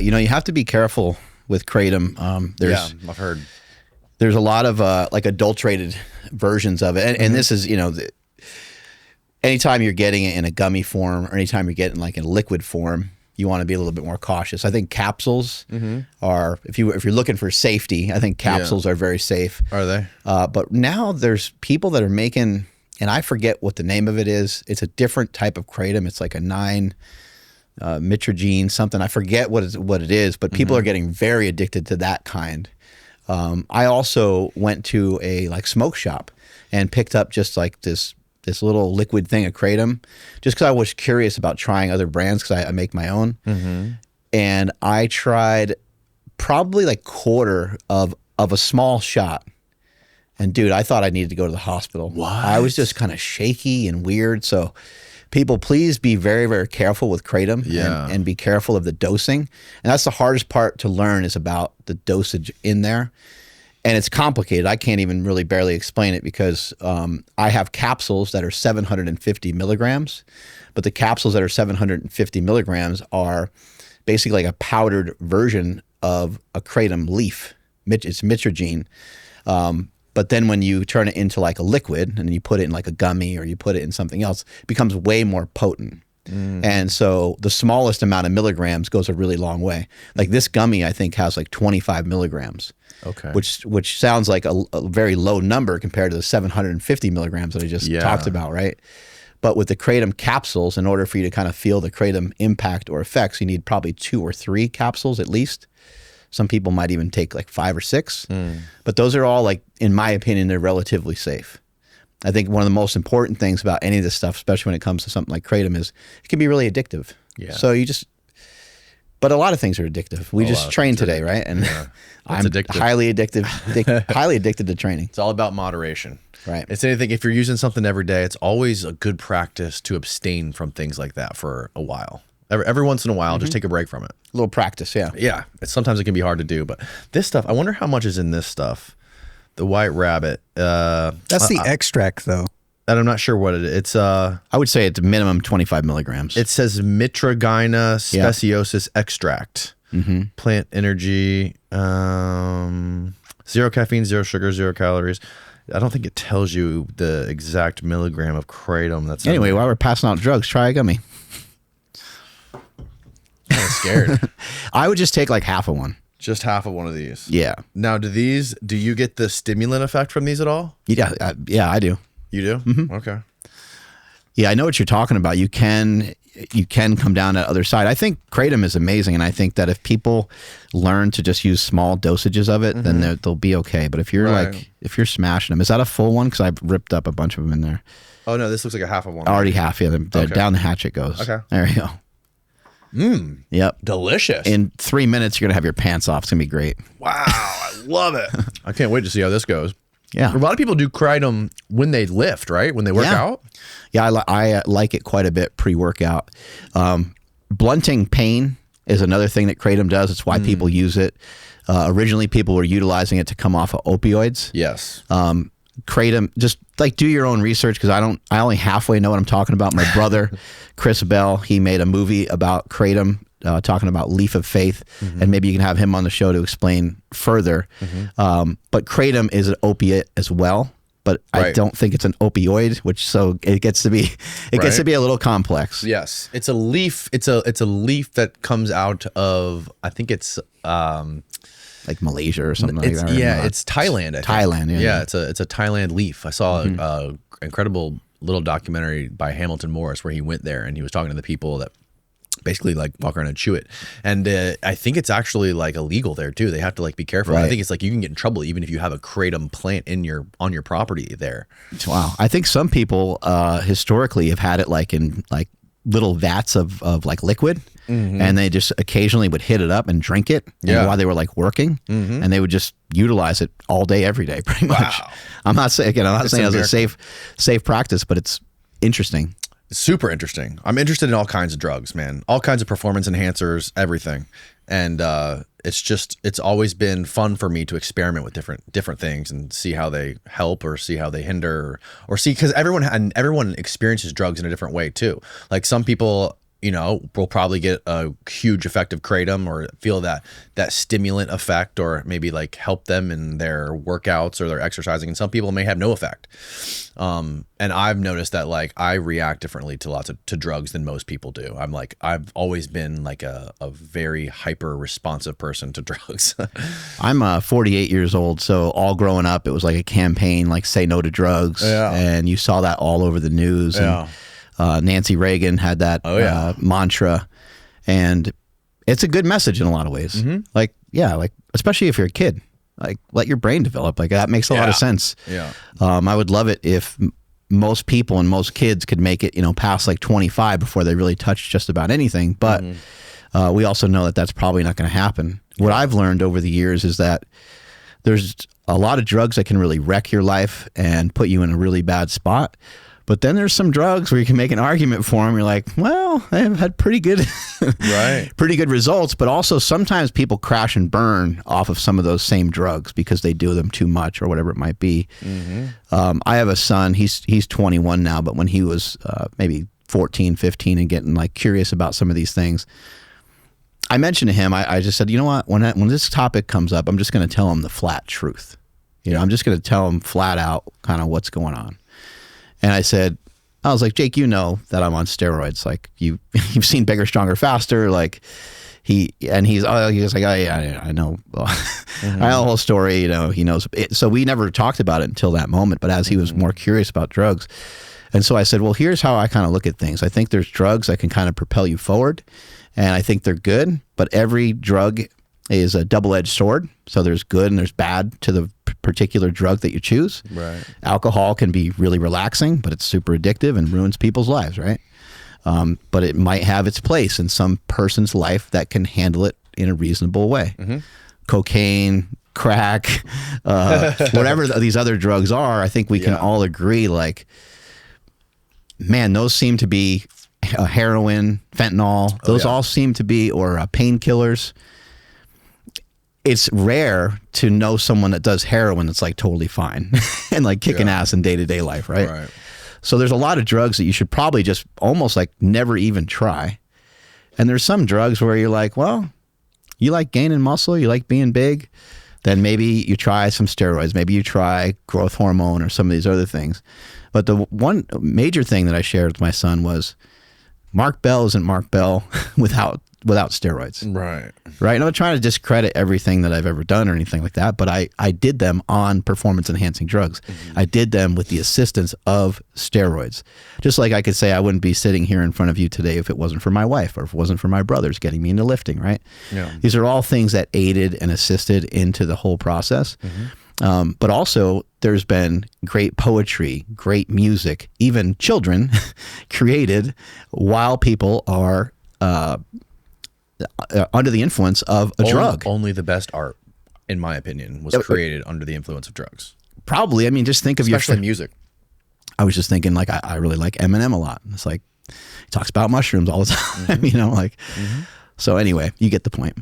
You know, you have to be careful with Kratom. I've heard. There's a lot of like adulterated versions of it. And this is, you know, anytime you're getting it in a gummy form or anytime you're getting like in liquid form, you want to be a little bit more cautious. I think capsules are, if you're looking for safety, I think capsules are very safe. Are they? But now there's people that are making, and I forget what the name of it is. It's a different type of Kratom. It's like a 9 mitragine something. I forget what it is, but people are getting very addicted to that kind. I also went to a like smoke shop and picked up just like this little liquid thing of Kratom, just because I was curious about trying other brands because I make my own. And I tried probably like quarter of a small shot. And dude, I thought I needed to go to the hospital. What? I was just kind of shaky and weird. So people, please be very, very careful with Kratom and be careful of the dosing. And that's the hardest part to learn, is about the dosage in there. And it's complicated. I can't even really barely explain it because I have capsules that are 750 milligrams, but the capsules that are 750 milligrams are basically like a powdered version of a Kratom leaf. It's mitragine. But then when you turn it into like a liquid and you put it in like a gummy or you put it in something else, it becomes way more potent. And so the smallest amount of milligrams goes a really long way. Like this gummy, I think, has like 25 milligrams. Okay. Which sounds like a very low number compared to the 750 milligrams that I just talked about, right? But with the Kratom capsules, in order for you to kind of feel the Kratom impact or effects, you need probably 2 or 3 capsules at least. Some people might even take like 5 or 6. But those are all, like, in my opinion, they're relatively safe. I think one of the most important things about any of this stuff, especially when it comes to something like Kratom, is it can be really addictive. Yeah. So but a lot of things are addictive. We just trained today, right? And I'm highly addicted to training. It's all about moderation. Right. It's anything, if you're using something every day, it's always a good practice to abstain from things like that for a while. Every once in a while, just take a break from it. A little practice, yeah. Yeah. Sometimes it can be hard to do, but this stuff, I wonder how much is in this stuff. The White Rabbit. That's the extract, though. And I'm not sure what it is. It's I would say it's minimum 25 milligrams. It says Mitragina speciosus extract. Plant energy. 0 caffeine, 0 sugar, 0 calories. I don't think it tells you the exact milligram of Kratom. That's anyway, while we're passing out drugs, try a gummy. I'm scared. I would just take like half of one. Just half of one of these. Yeah. Now, do you get the stimulant effect from these at all? Yeah, I do. You do? Okay. Yeah, I know what you're talking about. You can come down that other side. I think Kratom is amazing, and I think that if people learn to just use small dosages of it, then they'll be okay. But if you're if you're smashing them, is that a full one? Because I've ripped up a bunch of them in there. Oh no, this looks like a half of one. Already half, yeah. Down the hatch it goes. Okay. There you go. Yep. Delicious. In 3 minutes, you're gonna have your pants off. It's gonna be great. Wow, I love it. I can't wait to see how this goes. Yeah. A lot of people do Kratom when they lift, right? When they work out. Yeah, I like it quite a bit pre-workout. Blunting pain is another thing that Kratom does. It's why people use it. Originally, people were utilizing it to come off of opioids. Yes. Kratom, just like do your own research, because I only halfway know what I'm talking about. My brother, Chris Bell, he made a movie about Kratom, talking about Leaf of Faith, and maybe you can have him on the show to explain further. But Kratom is an opiate as well, but I don't think it's an opioid, so it gets to be a little complex. Yes, it's a leaf. It's a leaf that comes out of, I think it's like Malaysia or something like that. Yeah, it's Thailand. I think. Thailand, yeah. It's a Thailand leaf. I saw an incredible little documentary by Hamilton Morris where he went there and he was talking to the people that basically like walk around and chew it. And I think it's actually like illegal there too. They have to like be careful. I think it's like you can get in trouble even if you have a Kratom plant on your property there. Wow. I think some people historically have had it like in like little vats of like liquid, and they just occasionally would hit it up and drink it while they were like working, and they would just utilize it all day, every day, pretty much. I'm not saying it's a safe practice, but it's interesting. Super interesting. I'm interested in all kinds of drugs, man. All kinds of performance enhancers, everything. And it's always been fun for me to experiment with different things and see how they help or see how they hinder or see, because everyone experiences drugs in a different way too. Like some people, you know, will probably get a huge effect of Kratom or feel that stimulant effect, or maybe like help them in their workouts or their exercising. And some people may have no effect. And I've noticed that like I react differently to drugs than most people do. I've always been like a very hyper responsive person to drugs. I'm 48 years old, so all growing up, it was like a campaign, like say no to drugs, and you saw that all over the news. And, Nancy Reagan had that mantra, and it's a good message in a lot of ways. Like, especially if you're a kid, like let your brain develop. Like that makes a lot of sense. I would love it if most people and most kids could make it, you know, past like 25 before they really touch just about anything. But we also know that that's probably not going to happen. What I've learned over the years is that there's a lot of drugs that can really wreck your life and put you in a really bad spot. But then there's some drugs where you can make an argument for them. You're like, well, I've had pretty good, pretty good results. But also sometimes people crash and burn off of some of those same drugs because they do them too much or whatever it might be. I have a son. He's 21 now, but when he was maybe 14, 15 and getting like curious about some of these things, I mentioned to him, I just said, you know what, when this topic comes up, I'm just going to tell him the flat truth. You know, I'm just going to tell him flat out kind of what's going on. And I was like, Jake, you know that I'm on steroids. Like you've seen Bigger, Stronger, Faster. Like he's like, oh yeah, I know. I know the whole story. You know, he knows it. So we never talked about it until that moment. But as he was more curious about drugs, and so I said, well, here's how I kind of look at things. I think there's drugs that can kind of propel you forward, and I think they're good. But every drug is a double-edged sword. So there's good and there's bad to the particular drug that you choose. Right. Alcohol can be really relaxing, but it's super addictive and ruins people's lives, right? But it might have its place in some person's life that can handle it in a reasonable way. Cocaine, crack, whatever these other drugs are, I think we can all agree, like, man, those seem to be heroin, fentanyl, those all seem to be, or painkillers. It's rare to know someone that does heroin that's like totally fine and like kicking ass in day-to-day life, right? So there's a lot of drugs that you should probably just almost like never even try. And there's some drugs where you're like, well, you like gaining muscle, you like being big, then maybe you try some steroids, maybe you try growth hormone or some of these other things. But the one major thing that I shared with my son was Mark Bell isn't Mark Bell without steroids. Right. I'm not trying to discredit everything that I've ever done or anything like that, but I did them on performance enhancing drugs. I did them with the assistance of steroids. Just like I could say I wouldn't be sitting here in front of you today if it wasn't for my wife or if it wasn't for my brothers getting me into lifting, right? These are all things that aided and assisted into the whole process. But also there's been great poetry, great music, even children created while people are under the influence of a drug. Only the best art, in my opinion, was created under the influence of drugs. Probably. I mean, just think of especially music. I was just thinking, like, I really like Eminem a lot. It's like, he talks about mushrooms all the time, you know, like. So anyway, you get the point.